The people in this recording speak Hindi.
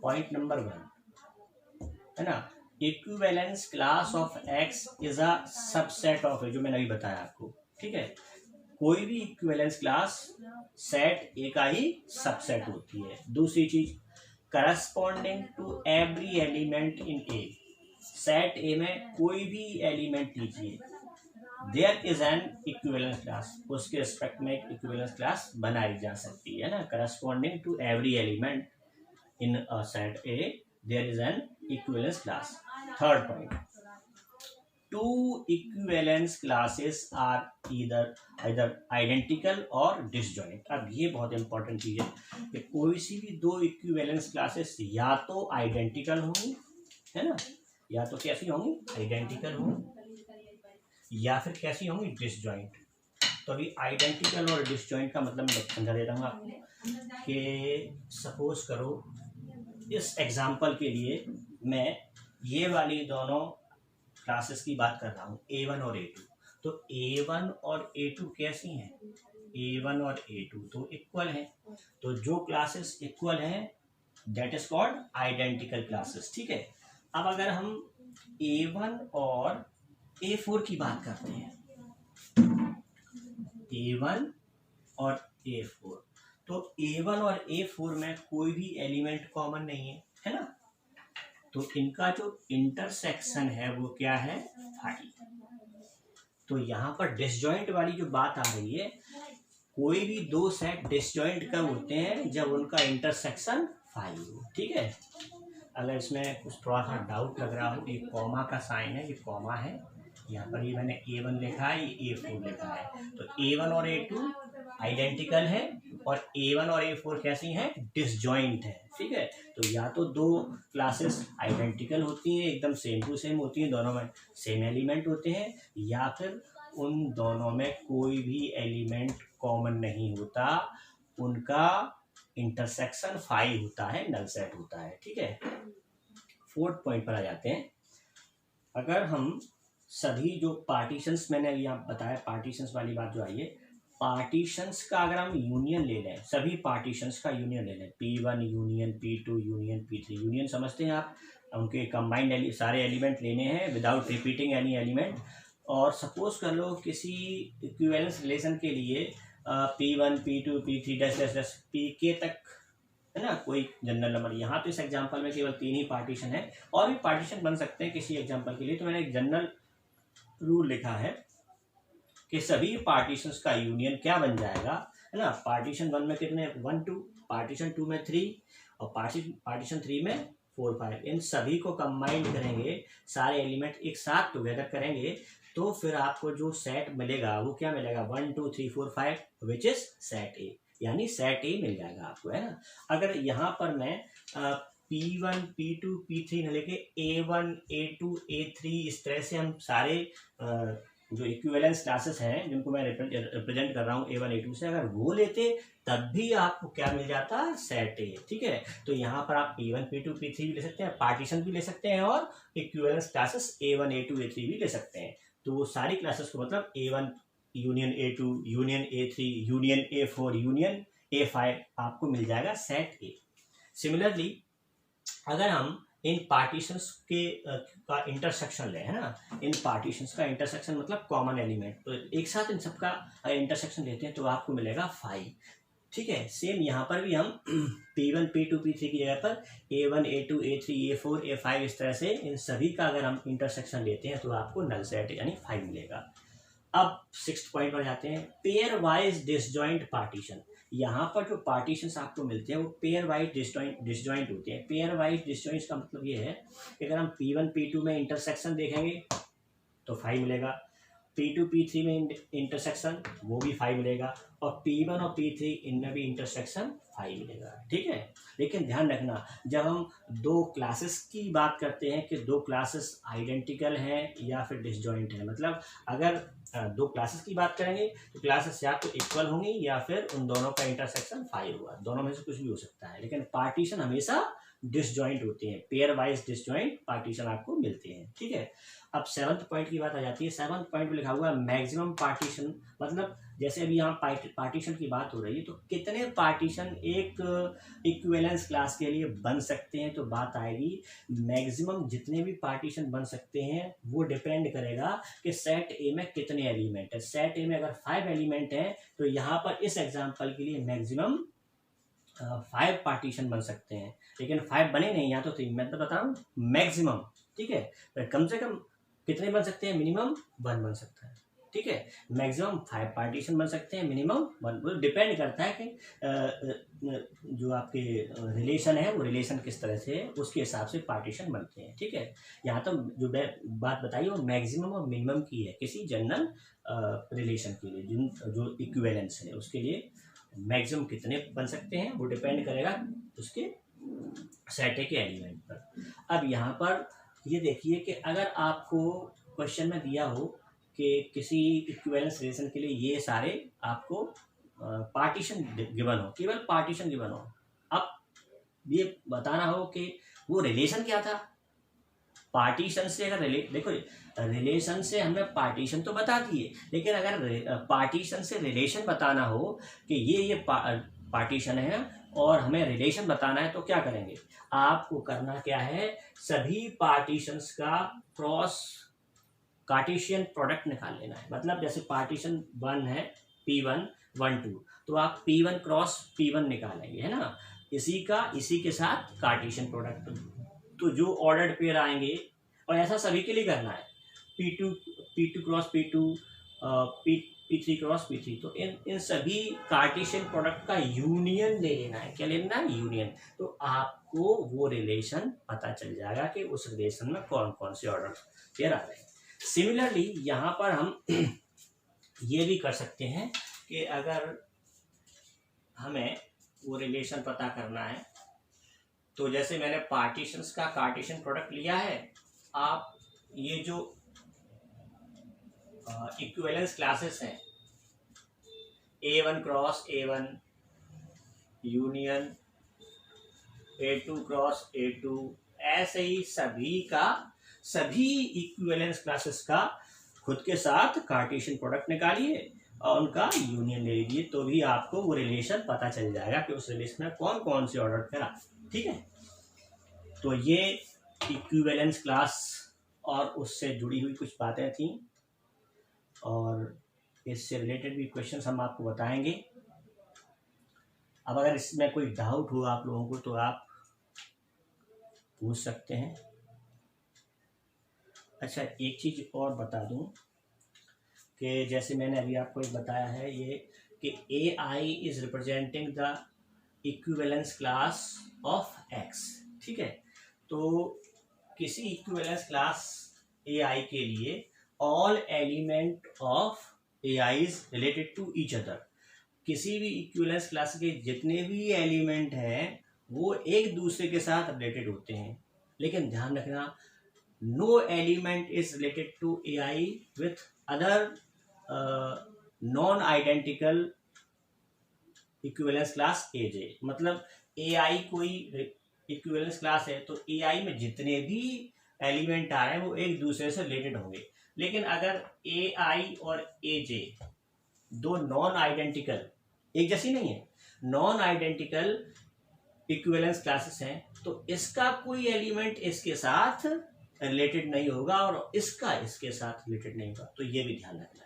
पॉइंट नंबर 1 है ना, equivalence class of x is a subset of, जो मैंने अभी बताया आपको, ठीक है। कोई भी इक्विवेलेंस क्लास सेट ए का ही सबसेट होती है। दूसरी चीज, corresponding to every element in A, set A में कोई भी एलिमेंट लीजिए, there is an equivalence class, उसके रिस्पेक्ट में एक इक्विवेलेंस क्लास बनाई जा सकती है ना, corresponding to every element in a set A there is an equivalence class. Third point, two equivalence classes are इधर आइडेंटिकल और डिसजॉइंट। अब ये बहुत इंपॉर्टेंट चीज है कि कोई सी भी दो इक्विवेलेंस क्लासेस या तो आइडेंटिकल होंगी, है ना, या तो कैसी होंगी, आइडेंटिकल होंगी, या फिर कैसी होंगी, डिसजॉइंट। तो अभी आइडेंटिकल और डिसजॉइंट का मतलब मैं समझा देता हूँ आपको कि सपोज करो इस एग्जांपल के लिए मैं ये वाली दोनों क्लासेस की बात कर रहा हूँ, A1 और A2। तो A1 और A2 कैसी हैं, A1 और A2 तो इक्वल हैं, तो जो क्लासेस इक्वल हैं that is called identical classes, ठीक है। अब अगर हम A1 और A4 की बात करते हैं, A1 और A4, तो A1 और A4 में कोई भी एलिमेंट कॉमन नहीं है ना, तो इनका जो इंटरसेक्शन है वो क्या है, 5। तो यहाँ पर डिसजॉइंट वाली जो बात आ रही है, कोई भी दो सेट डिसजॉइंट कब होते हैं, जब उनका इंटरसेक्शन 5 हो, ठीक है। अगर इसमें कुछ थोड़ा सा डाउट लग रहा हो, एक कॉमा का साइन है, ये कॉमा है, यहाँ पर ये मैंने A1 लिखा है, ये A4 लिखा है, तो A1 और A2 आइडेंटिकल है और A1 और A4 कैसी हैं, डिसजॉइंट है, ठीक है। तो या तो दो क्लासेस आइडेंटिकल होती हैं, एकदम सेम टू सेम होती हैं, दोनों में सेम एलिमेंट होते हैं, या फिर उन दोनों में कोई भी एलिमेंट कॉमन नहीं होता, उनका इंटरसेक्शन 5 होता है, नल सेट होता है, ठीक है। फोर्थ पॉइंट पर आ जाते हैं। अगर हम सभी जो पार्टीशंस, मैंने यहाँ बताया पार्टीशंस वाली बात जो आई है, पार्टीशंस का अगर हम यूनियन ले लें, सभी पार्टीशंस का यूनियन ले लें, P1 union P2 union P3, union समझते हैं आप, उनके कंबाइंड सारे एलिमेंट लेने हैं विदाउट रिपीटिंग एनी एलिमेंट। और सपोज कर लो किसी इक्विवेलेंस रिलेशन के लिए P1 P2 P3 dash dash dash Pk तक, है ना, कोई जनरल नंबर। यहाँ तो इस एग्जांपल में केवल 3 ही पार्टीशन है, और भी पार्टीशन बन सकते हैं किसी एग्जांपल के लिए, तो मैंने एक जनरल रूल लिखा है कि सभी पार्टीशंस का यूनियन क्या बन जाएगा, है ना, पार्टीशन 1 में कितने 1 2, पार्टीशन 2 में 3, और पार्टीशन 3 में 4 5, इन सभी को कंबाइंड करेंगे, सारे एलिमेंट एक साथ टुगेदर करेंगे, तो फिर आपको जो सेट मिलेगा वो क्या मिलेगा, 1 2 3 4 5 विच इज सेट ए, यानी सेट ए मिल जाएगा आपको, है ना। अगर यहाँ पर मैं P1 P2 P3 न लेके A1 A2 A3 इस तरह से हम सारे जो इक्विवेलेंस क्लासेस हैं जिनको मैं रिप्रेजेंट कर रहा हूँ A1 A2 से, अगर वो लेते तब भी आपको क्या मिल जाता, सेट ए, ठीक है। तो यहाँ पर आप P1 P2 P3 भी ले सकते हैं, पार्टीशन भी ले सकते हैं, और equivalence classes A1 A2 A3 भी ले सकते हैं। तो वो सारी क्लासेस को मतलब A1 union A2 union A3 union A4 union A5 आपको मिल जाएगा सेट ए। सिमिलरली अगर हम इन पार्टीशंस के का इंटरसेक्शन ले, है ना, इन पार्टीशंस का इंटरसेक्शन मतलब कॉमन एलिमेंट, तो एक साथ इन सबका इंटरसेक्शन लेते हैं तो आपको मिलेगा 5, ठीक है। सेम यहाँ पर भी हम P1 P2 P3 की जगह पर A1 A2 A3 A4 A5 इस तरह से इन सभी का अगर हम इंटरसेक्शन लेते हैं तो आपको नल सेट यानी 5 मिलेगा। अब 6th पॉइंट पर जाते हैं, पेयर वाइज डिसजॉइंट पार्टीशन। यहाँ पर जो पार्टीशंस आपको मिलते हैं वो पेयर वाइज डिसजॉइंट होते हैं। पेयर वाइज डिसजॉइंट का मतलब ये है कि अगर हम P1 P2 में इंटरसेक्शन देखेंगे तो 5 मिलेगा, P2 P3 में इंटरसेक्शन वो भी 5 मिलेगा, और P1 और P3 इनमें भी इंटरसेक्शन 5 मिलेगा, ठीक है। लेकिन ध्यान रखना, जब हम दो क्लासेस की बात करते हैं कि दो क्लासेस आइडेंटिकल हैं या फिर डिसजॉइंट हैं, मतलब अगर दो क्लासेस की बात करेंगे तो क्लासेस या तो इक्वल होंगी या फिर उन दोनों का इंटरसेक्शन 5 हुआ, दोनों में से कुछ भी हो सकता है, लेकिन पार्टीशन हमेशा डिसजॉइंट होते हैं, पेयर वाइज डिसजॉइंट पार्टीशन आपको मिलते हैं। ठीक है, अब 7th पॉइंट की बात आ जाती है। 7th पॉइंट में लिखा हुआ है मैक्सिमम पार्टीशन, मतलब जैसे अभी यहाँ पार्टीशन की बात हो रही है तो कितने पार्टीशन एक इक्विवेलेंस क्लास के लिए बन सकते हैं, तो बात आएगी मैक्सिमम जितने भी पार्टीशन बन सकते हैं वो डिपेंड करेगा कि सेट ए में कितने एलिमेंट है। सेट ए में अगर 5 एलिमेंट है तो यहाँ पर इस एग्जाम्पल के लिए मैक्सिमम 5 पार्टीशन बन सकते हैं, लेकिन 5 बने नहीं, यहाँ तो 3, मैं तो बता रहा हूँ मैक्सिमम। ठीक है, तो कम से कम कितने बन सकते हैं, मिनिमम 1 बन सकता है। ठीक है, मैक्सिमम 5 पार्टीशन बन सकते हैं, मिनिमम 1। डिपेंड करता है कि जो आपके रिलेशन है वो रिलेशन किस तरह से है, उसके हिसाब से पार्टीशन बनते हैं। ठीक है, यहाँ तो जो बात बताई वो मैक्सिमम और मिनिमम की है किसी जनरल रिलेशन के लिए, जिन जो इक्विवेलेंस है उसके लिए मैक्सिमम कितने बन सकते हैं वो डिपेंड करेगा उसके सेट के एलिमेंट पर। अब यहाँ पर ये देखिए कि अगर आपको क्वेश्चन में दिया हो कि किसी इक्विवेलेंस रिलेशन के लिए ये सारे आपको पार्टीशन गिवन हो, केवल पार्टीशन गिवन हो, अब ये बताना हो कि वो रिलेशन क्या था। पार्टीशन से अगर देखो रिलेशन से हमने पार्टीशन तो बता दिए, लेकिन अगर पार्टीशन से रिलेशन बताना हो कि ये पार्टीशन है और हमें रिलेशन बताना है तो क्या करेंगे, आपको करना क्या है, सभी पार्टीशंस का क्रॉस कार्टेशियन प्रोडक्ट निकाल लेना है। मतलब जैसे पार्टीशन 1 है P1 1 2, तो आप P1 क्रॉस P1 निकालेंगे, है ना, इसी के साथ कार्टेशियन प्रोडक्ट, तो जो ऑर्डर्ड पेयर आएंगे, और ऐसा सभी के लिए करना है, P2 cross P2, P3 cross P3, तो इन सभी कार्टेशियन प्रोडक्ट का यूनियन ले लेना है। क्या लेना है, यूनियन। तो आपको वो रिलेशन पता चल जाएगा कि उस रिलेशन में कौन कौन से ऑर्डर पेयर आ रहे हैं। सिमिलरली यहाँ पर हम ये भी कर सकते हैं कि अगर हमें वो रिलेशन पता करना है, तो जैसे मैंने पार्टीशंस का कार्टेशियन प्रोडक्ट लिया है, आप ये जो इक्विवेलेंस क्लासेस हैं A1 cross A1 union A2 cross A2, ऐसे ही सभी इक्विवेलेंस क्लासेस का खुद के साथ कार्टेशियन प्रोडक्ट निकालिए और उनका यूनियन ले लीजिए, तो भी आपको वो रिलेशन पता चल जाएगा कि उस रिलेशन में कौन कौन से ऑर्डर पेयर आते हैं। ठीक है, तो ये इक्विवेलेंस क्लास और उससे जुड़ी हुई कुछ बातें थी, और इससे रिलेटेड भी क्वेश्चंस हम आपको बताएंगे। अब अगर इसमें कोई डाउट हो आप लोगों को तो आप पूछ सकते हैं। अच्छा, एक चीज़ और बता दूं कि जैसे मैंने अभी आपको एक बताया है ये कि AI is representing the equivalence class of X। ठीक है, तो किसी इक्विवेलेंस क्लास AI के लिए all element of AI is related to each other. किसी भी इक्विवेलेंस क्लास के जितने भी एलिमेंट हैं वो एक दूसरे के साथ रिलेटेड होते हैं, लेकिन ध्यान रखना no element is related to AI with other non identical equivalence class AJ। मतलब AI कोई इक्विवेलेंस क्लास है तो AI में जितने भी एलिमेंट आ रहे हैं वो एक दूसरे से रिलेटेड होंगे, लेकिन अगर AI और AJ दो नॉन आइडेंटिकल, एक जैसी नहीं है, नॉन आइडेंटिकल इक्विवेलेंस क्लासेस हैं, तो इसका कोई एलिमेंट इसके साथ रिलेटेड नहीं होगा और इसका इसके साथ रिलेटेड नहीं होगा, तो ये भी ध्यान रखना है।